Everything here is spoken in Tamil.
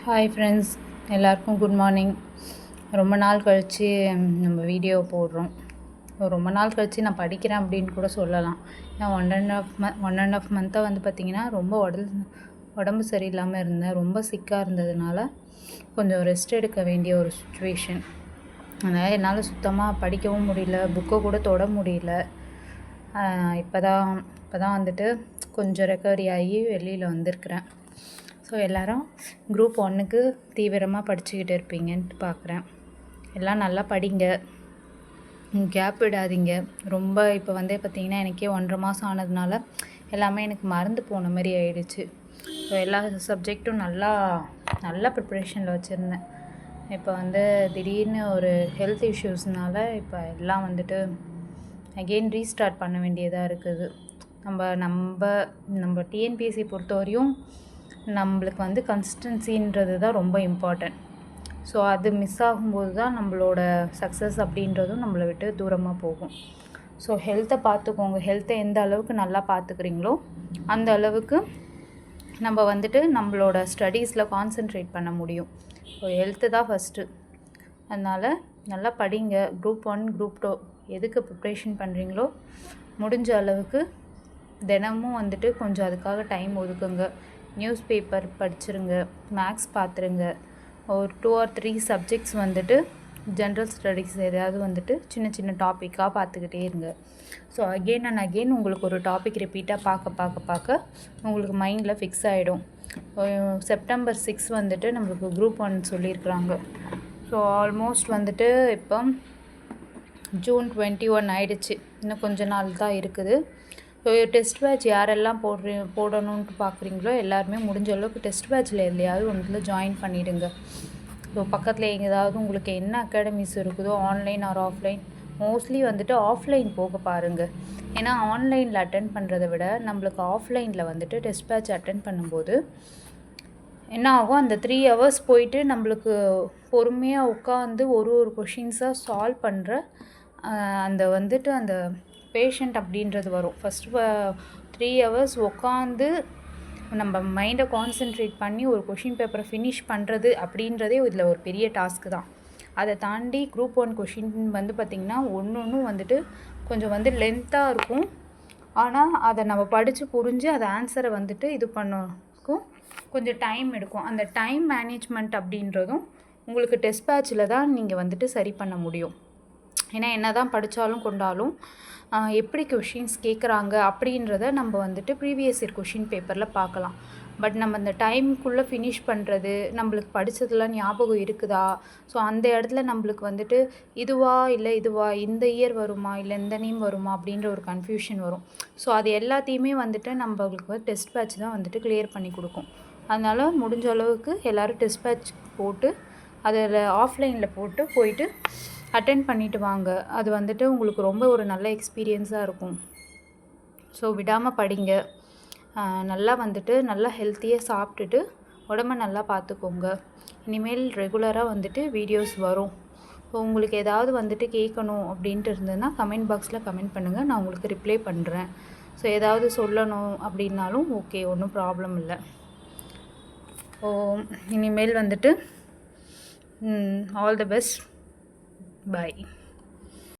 ஹாய் ஃப்ரெண்ட்ஸ், எல்லாருக்கும் குட் மார்னிங். ரொம்ப நாள் கழித்து நம்ம வீடியோ போடுறோம். ரொம்ப நாள் கழித்து நான் படிக்கிறேன் அப்படின்னு கூட சொல்லலாம். ஏன்னா ஒன் அண்ட் ஆஃப் மந்த்தாக வந்து பார்த்திங்கன்னா ரொம்ப உடம்பு சரியில்லாமல் இருந்தேன். ரொம்ப சிக்காக இருந்ததுனால கொஞ்சம் ரெஸ்ட் எடுக்க வேண்டிய ஒரு சுச்சுவேஷன். அதனால் என்னால் சுத்தமாக படிக்கவும் முடியல, புக்கை கூட தொட முடியல. இப்போ தான் வந்துட்டு கொஞ்சம் ரெக்கவரி ஆகி வெளியில் வந்திருக்கிறேன். ஸோ எல்லோரும் குரூப் 1க்கு தீவிரமாக படிச்சுக்கிட்டு இருப்பீங்கன்ட்டு பார்க்குறேன். எல்லாம் நல்லா படிங்க, கேப் விடாதீங்க. ரொம்ப இப்போ வந்து பார்த்திங்கன்னா எனக்கே 1.5 மாதம் ஆனதுனால எல்லாமே எனக்கு மறந்து போன மாதிரி ஆயிடுச்சு. ஸோ எல்லா சப்ஜெக்டும் நல்லா ப்ரிப்ரேஷனில் வச்சுருந்தேன். இப்போ வந்து திடீர்னு ஒரு ஹெல்த் இஷ்யூஸ்னால இப்போ எல்லாம் வந்துட்டு அகெயின் ரீஸ்டார்ட் பண்ண வேண்டியதாக இருக்குது. நம்ம டிஎன்பிஎஸ்சி பொறுத்தவரையும் நம்மளுக்கு வந்து கன்சிஸ்டன்சின்றது தான் ரொம்ப இம்பார்ட்டன்ட். ஸோ அது மிஸ் ஆகும்போது தான் நம்மளோட சக்ஸஸ் அப்படின்றதும் நம்மளை விட்டு தூரமாக போகும். ஸோ ஹெல்த்தை பார்த்துக்கோங்க. ஹெல்த்தை எந்த அளவுக்கு நல்லா பார்த்துக்கிறீங்களோ அந்த அளவுக்கு நம்ம வந்துட்டு நம்மளோட ஸ்டடீஸில் கான்சென்ட்ரேட் பண்ண முடியும். ஸோ ஹெல்த்து தான் ஃபஸ்ட்டு. அதனால் நல்லா படிங்க. குரூப் 1 குரூப் 2 எதுக்கு ப்ரிப்ரேஷன் பண்ணுறீங்களோ முடிஞ்ச அளவுக்கு தினமும் வந்துட்டு கொஞ்சம் அதுக்காக டைம் ஒதுக்குங்க. நியூஸ் பேப்பர் படிச்சிருங்க, மேக்ஸ் பார்த்துருங்க. ஒரு 2 or 3 சப்ஜெக்ட்ஸ் வந்துட்டு ஜென்ரல் ஸ்டடீஸ் எதாவது வந்துட்டு சின்ன சின்ன டாப்பிக்காக பார்த்துக்கிட்டே இருங்க. ஸோ அகெயின் அண்ட் அகெயின் உங்களுக்கு ஒரு டாபிக் ரிப்பீட்டாக பார்க்க உங்களுக்கு மைண்டில் ஃபிக்ஸ் ஆகிடும். செப்டம்பர் 6 வந்துட்டு நம்மளுக்கு குரூப் 1 சொல்லியிருக்கிறாங்க. ஸோ ஆல்மோஸ்ட் வந்துட்டு இப்போ ஜூன் 21 ஆகிடுச்சு. இன்னும் கொஞ்ச நாள் தான் இருக்குது. ஸோ டெஸ்ட் பேட்ச் யாரெல்லாம் போடணுன்ட்டு பார்க்குறீங்களோ எல்லாருமே முடிஞ்ச அளவுக்கு டெஸ்ட் பேட்சில் எதுலையாவது ஒன்றில் ஜாயின் பண்ணிவிடுங்க. ஸோ பக்கத்தில் எங்கேயாவது உங்களுக்கு என்ன அகாடமிஸ் இருக்குதோ ஆன்லைன் ஆர் ஆஃப்லைன், மோஸ்ட்லி வந்துட்டு ஆஃப்லைன் போக பாருங்கள். ஏன்னா ஆன்லைனில் அட்டென்ட் பண்ணுறதை விட நம்மளுக்கு ஆஃப்லைனில் வந்துட்டு டெஸ்ட் பேட்ச் அட்டென்ட் பண்ணும்போது என்ன ஆகும், அந்த 3 hours போயிட்டு நம்மளுக்கு பொறுமையாக உட்காந்து ஒரு கொஷின்ஸாக சால்வ் பண்ணுற அந்த வந்துட்டு அந்த பேஷண்ட் அப்படின்றது வரும். ஃபஸ்ட்டு 3 hours உட்காந்து நம்ம மைண்டை கான்சென்ட்ரேட் பண்ணி ஒரு கொஷின் பேப்பரை ஃபினிஷ் பண்ணுறது அப்படின்றதே இதில் ஒரு பெரிய டாஸ்க்கு தான். அதை தாண்டி குரூப் 1 கொஷின் வந்து பார்த்திங்கன்னா ஒன்றும் வந்துட்டு கொஞ்சம் வந்து லென்த்தாக இருக்கும். ஆனால் அதை நம்ம படித்து புரிஞ்சு அதை ஆன்சரை வந்துட்டு இது பண்ணக்கும் கொஞ்சம் டைம் எடுக்கும். அந்த டைம் மேனேஜ்மெண்ட் அப்படின்றதும் உங்களுக்கு டெஸ்ட் பேட்சில் தான் நீங்கள் வந்துட்டு சரி பண்ண முடியும். ஏன்னா என்ன தான் படித்தாலும் கொண்டாலும் எப்படி கொஷின்ஸ் கேட்குறாங்க அப்படின்றத நம்ம வந்துட்டு ப்ரீவியஸ் இயர் கொஷின் பேப்பரில் பார்க்கலாம். பட் நம்ம அந்த டைமுக்குள்ளே ஃபினிஷ் பண்ணுறது, நம்மளுக்கு படித்ததெல்லாம் ஞாபகம் இருக்குதா, ஸோ அந்த இடத்துல நம்மளுக்கு வந்துட்டு இதுவா இந்த இயர் வருமா இல்லை இந்த நேம் வருமா அப்படின்ற ஒரு கன்ஃபியூஷன் வரும். ஸோ அது எல்லாத்தையுமே வந்துட்டு நம்மளுக்கு டெஸ்ட் பேட்ச் தான் வந்துட்டு கிளியர் பண்ணி கொடுக்கும். அதனால் முடிஞ்ச அளவுக்கு எல்லோரும் டெஸ்ட் பேட்ச் போட்டு அதில் ஆஃப்லைனில் போயிட்டு அட்டென்ட் பண்ணிவிட்டு வாங்க. அது வந்துட்டு உங்களுக்கு ரொம்ப ஒரு நல்ல எக்ஸ்பீரியன்ஸாக இருக்கும். ஸோ விடாமல் படிங்க. நல்லா ஹெல்த்தியாக சாப்பிட்டுட்டு உடம்ப நல்லா பார்த்துக்கோங்க. இனிமேல் ரெகுலராக வந்துட்டு வீடியோஸ் வரும். ஸோ உங்களுக்கு ஏதாவது வந்துட்டு கேட்கணும் அப்படின்ட்டு இருந்ததுன்னா கமெண்ட் பாக்ஸில் கமெண்ட் பண்ணுங்கள், நான் உங்களுக்கு ரிப்ளை பண்ணுறேன். ஸோ ஏதாவது சொல்லணும் அப்படின்னாலும் ஓகே, ஒன்றும் ப்ராப்ளம் இல்லை. ஸோ இனிமேல் வந்துட்டு ஆல் தி பெஸ்ட். Bye.